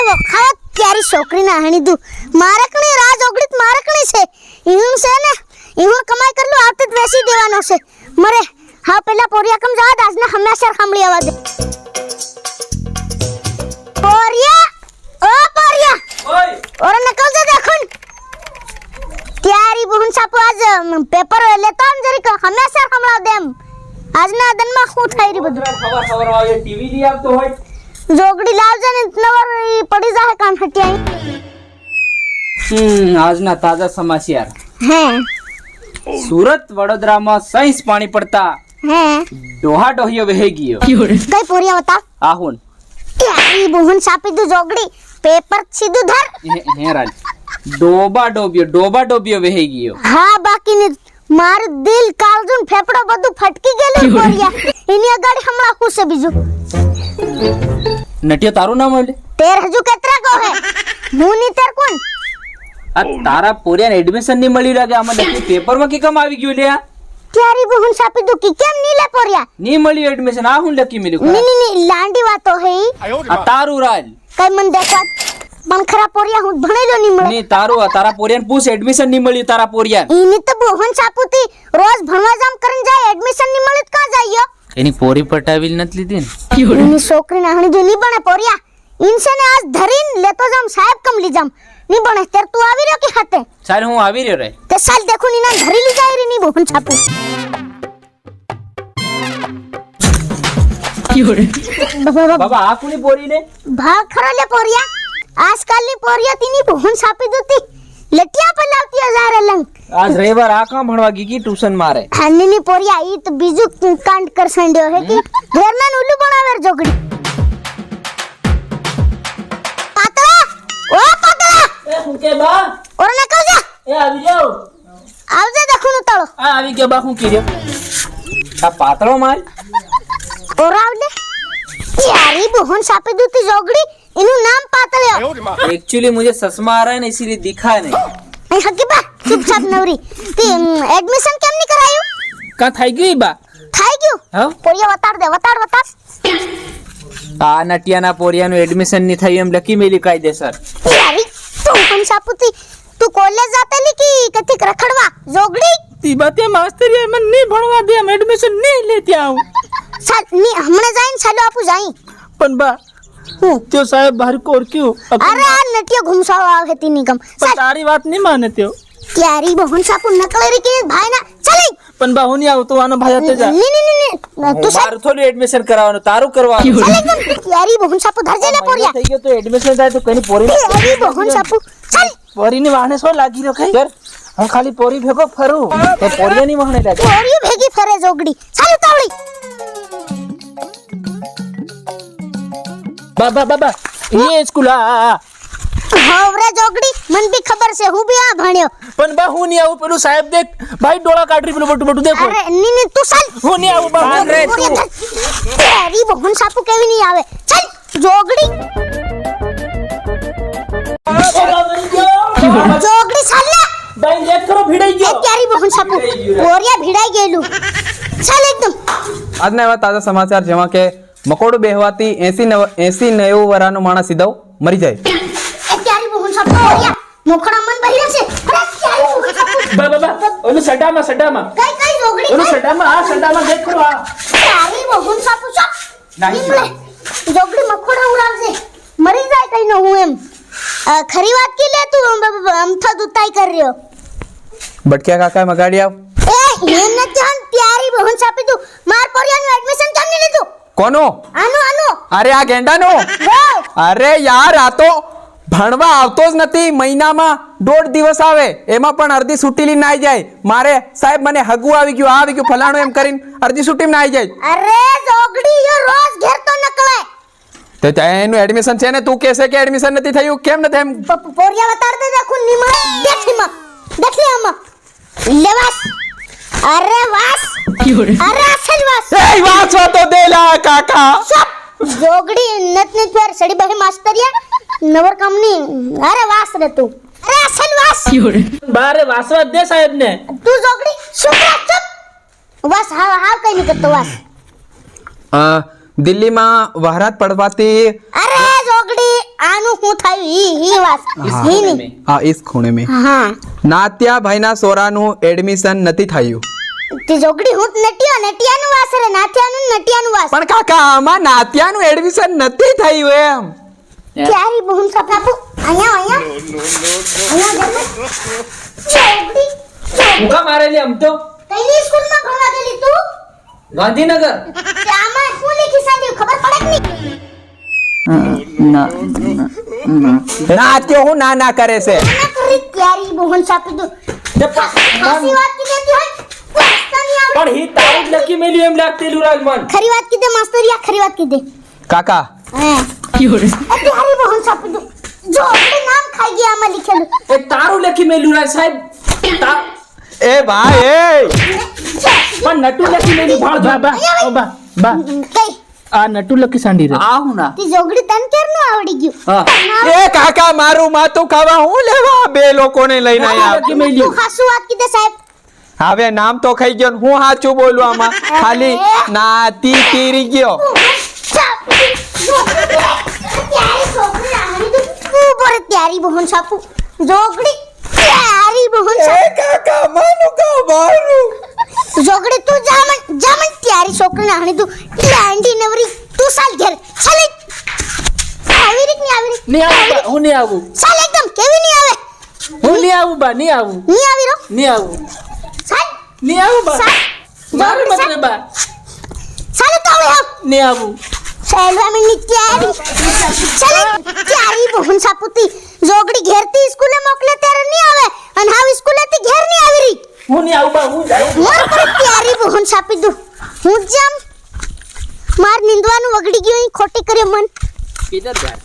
વખાવ ક્યારે છોકરી ના હણી દુ મારકણી રાજ ઓગળીત મારકણી છે ઈહું છે ને ઈહું કમાઈ કરલું આવતે જ વેસી દેવાનો છે મરે હા પેલા પોરિયા કમ જા દાસ ને હંમેશા સાંભળી આવા દે પોરિયા ઓય ઓરે નકલ દે દેખુન ત્યારી બહન સાપો આજ પેપર લેતો આમ જરીક હંમેશા સાંભળા દેમ આજના દનમાં શું થઈ રહ્યું બધું ખબર આવે ટીવી ની આવતો હોય જોગડી લાવજે ને નવર પડી જાહે કાન હટિયાઈ આજના તાજા સમાચાર હે સુરત વડોદરામાં સહીસ પાણી પડતા હે ડોહા ડોહિયો વહી ગયો કઈ પોરિયા બતા આહુન ત્યારી બહન સાપી દુ જોગડી પેપર સીધું ધર હેરાન ડોબા ડોબિયો વહી ગયો હા બાકી ને મારું દિલ કાળજુન ફેફડો બધું ફટકી ગયેલું પોરિયા એની અગાડી હમણાં હું છે બીજું નટિયો તારું નામ એટલે તેર હજુ કેતરા કો હે હું ની તેર કોણ આ તારા પોરિયાને એડમિશન ની મળી લાગે આમાં લખી પેપરમાં કે કમ આવી ગયું લે ત્યારી બહન સાપી દુ કે કેમ ની લે પોરિયા ની મળ્યું એડમિશન આ હું લખી મળ્યું ની ની ની લાંડી વાતો હે આ તારું રાજ કઈ મન દેખા પણ ખરા પોરિયા હું ભણેલો ની મળે ની તારું તારા પોરિયાને પૂછ એડમિશન ની મળ્યું તારા પોરિયાને ઈની તો બહન સાપુતી રોજ ભણવા જામ કરીને જાય એડમિશન ની મળે કા જાયો એની પોરી પટાવી નથી લીધી ને ઈની છોકરી ના હણી જો ની બને પોરિયા ઇનસે ને આજ ધરીન લેતો જામ સાહેબ કમ લી જામ ની બને તેર તું આવી રહ્યો કે ખાતે ચાલ હું આવી રહ્યો રે તે સાલ દેખો ની ના ધરી લી જાય રે ની બહન સાપુ બાબા આ કોની પોરી ને ભાગ ખરો લે પોરિયા આજકાલ ની પોરિયા તીની બહન સાપી દુતી લટિયા પર લાવતી હજાર લંગ આજ રવિવાર આ કામ ભણવા ગઈ કી ટ્યુશન મારે હાની ની પોરિયા ઈ તો બીજું કાંડ કર સંડ્યો હે કે ઘરના ઉલ્લુ બનાવેર જોગડી પાતળા ઓ પાતળા એ હું કે બા ઓર ને કહો જા એ આવી જાવ આવજે દેખું નું તળો આ આવી ગયા બા હું કીધું આ પાતળો માર ઓર આવલે यारी बहन सापे दूती जोगड़ी इनु नाम पातळ्यो एक्चुअली मुझे चश्मा आ रहा है ना इसीलिए दिखा नहीं ए हकीबा चुपचाप नवरी ते एडमिशन केम नहीं करायो का થઈ ગયું બા થઈ ગયું હા પોરિયા વતાડ દે વતાડ આ નટિયાના પોરિયાનું એડમિશન ની થઈ એમ લખી મેલી કાયદેસર यारी बहन सापुती તું કોલેજ જાતેલી કી કથી રખડવા જોગડી તી બાતે માસ્ટરિયા મને નહીં ભણવા દે એમ એડમિશન નહીં લેતી આવું સાલ ની હમણે જાઈન સાલો આપુ જાઈ પણ બા त्यो साहब बाहर कोर क्यों अरे आ नटिया घुमसावा आवे ती निगम पण तारी बात नहीं माने त्यो त्यारी बहन सापु नकलेरी के भाई ना चली पण बाहु नहीं आव तो आनो भाई आते जा नहीं तू मार थोड़ी एडमिशन करावनो तारू करवा चल एकदम त्यारी बहन सापु धर जेला पोरिया થઈ ગયો તો એડમિશન થાય તો કની પોરી त्यारी बहन सापु चल પોરી ની વાહને સો લાગી રહ્યો કઈ સર હું ખાલી પોરી ભેગો ફરું તો પોરિયા ની વાહને લાગે पोरी भेगी फरे जोगड़ी चल तावड़ी बाबा बाबा ये स्कूल आ हावरे जोगड़ी मन भी खबर से हूं भी आ भण्यो पण बा હું નહીં આવું પેલું સાહેબ દેખ ભાઈ ડોળા કાઢરી પેલું બટુ બટુ દેખો अरे नी तू चल હું નહીં આવું બા રે તું त्यारी बहन सापु केवी नहीं आवे चल जोगड़ी जोगड़ी चल ले ભાઈ લેટ કરો ભીડાઈ ए त्यारी बहन सापु पोरिया भिड़ाई गेलू चल एकदम આજના એવા તાજા સમાચાર જેમાં કે મકોડું બેહવાથી 80-90 વર્ષનો માણસ સીધો મરી જાય ए त्यारी बहन सापु पोरिया મોખડા મન બહિરા છે અરે त्यारी बहन सापु બા બા ઓલું સડામાં કઈ કઈ જોગડી ઓલું સડામાં દેખો આ त्यारी बहन सापु ચપ નહીં જોગડી મકોડા ઉડાવજે મરી જાય કઈ ન હું એમ ખરી વાત કી લે તું અમથા દુતાઈ કર રહ્યો બટક્યા કાકા મગાડી આવ એ હેન જાન त्यारी बहन सापી તું માર પોરિયાનું એડમિશન કેમ નહીં લીધું કોનો આનો અરે આ ગેંડાનો અરે યાર આ તો ભણવા આવતો જ નથી મહિનામાં 1.5 દિવસ આવે એમાં પણ અડધી છૂટી લઈને આવી જાય મારે સાહેબ મને હગુ આવી ગયું ફલાણો એમ કરીને અડધી છૂટીમાં આવી જાય અરે જોગડી યો રોજ ઘેર તો નકળે તો એનું એડમિશન છે ને તું કહેશે કે એડમિશન નથી થયું કેમ નથી એમ પોરિયા વતાડ દે દેખું નિમા દેખીમાં દેખલી આમાં લેવાસ અરે વાસ અરે અસલ વાસ એ વાંચો તો દેલા કાકા ચપ જોગડી નત પર સડી બહે માસ્ટરિયા નવર કામની અરે વાસ રે તું અરે અસલ વાસ બારે વાસવા દે સાહેબ ને તું જોગડી ચુપ વાસ હા કઈ નહીં કરતો વાસ દિલ્હીમાં વહરાત પડવાથી અરે જોગડી આનું હું થયું ઈ વાત ઈ નહીં હા इस ખૂણે में હા નાત્યા ભાઈના સોરાનું એડમિશન નથી થયું તે જોગડી હું નટિયાનું વાસ રે નટિયાનું વાસ પણ કાકા આમાં નાત્યાનું એડમિશન નથી થયું એમ ક્યારી બહુન સપનાપુ અહીંયા જોગડી ઉકા મારેલી આમ તો કઈની સ્કૂલમાં ભણવા ગયેલી તું ગાંધીનગર તે આમાં શું લખી સાંડી ખબર પડે કે નહીં નાત્યો હું ના ના કરે છે ના કરી ક્યારી બહુન સાપી દો ખાસી વાત કી દેતી હોય વાસ્તા નહીં આવડે પણ હી તારું જ લખી મેલ્યું એમ લાગતેલું રાજમાન ખરી વાત કી દે માસ્તરિયા ખરી વાત કી દે કાકા હે ક્યારી બહુન સાપી દો જો આપણે નામ ખાઈ ગયા આમાં લખેલું એ તારું લખી મેલ્યું રાજ સાહેબ એ ભાઈ એ પણ નટુ લખી મેલ્યું ભાળ બા બા કઈ આ નટુ લખી સાંડી રે આવું ના તી જોગડી તન કેરનું આવડી ગયું હા એ કાકા મારું માથું ખાવા હું લેવા બે લોકોને લઈને આયા લખી મેલ્યું તું ખાસું વાત કી દે સાહેબ હવે નામ તો ખાઈ ગયો ને હું સાચું બોલું આમાં ખાલી નાતી તીરી ગયો ત્યારી બહન સાપુ જોગડી ત્યારી બહન એ કાકા માનું કા મારું જોગડી તું જામન ત્યારી છોકરી નાની તું લાંડી નવરી તું સાલ ઘેર ચાલ આવી રીત ની નહીં આવું બા હું નહીં આવું ચાલ એકદમ કેવી નહીં આવે હું નહીં આવું બા નહીં આવું નહીં આવી રો નહીં આવું ચાલ નહીં આવું બા ચાલ મારે મતલબ બા ચાલ તો હવે આવ નહીં આવું સેલવા મિની ત્યારી ચાલ ત્યારી બહન સાપુતી જોગડી ઘેરથી સ્કૂલે મોકલે ત્યારે નહીં આવે અને હાવ સ્કૂલેથી ઘેર નહીં આવી રહી હું નહીં આવું બા હું જાઉં મોર પર ત્યારી બહન સાપી દઉં હું જામ માર નિંદવાનું વગડી ગયું અહીં ખોટી કરે મન કિધર બા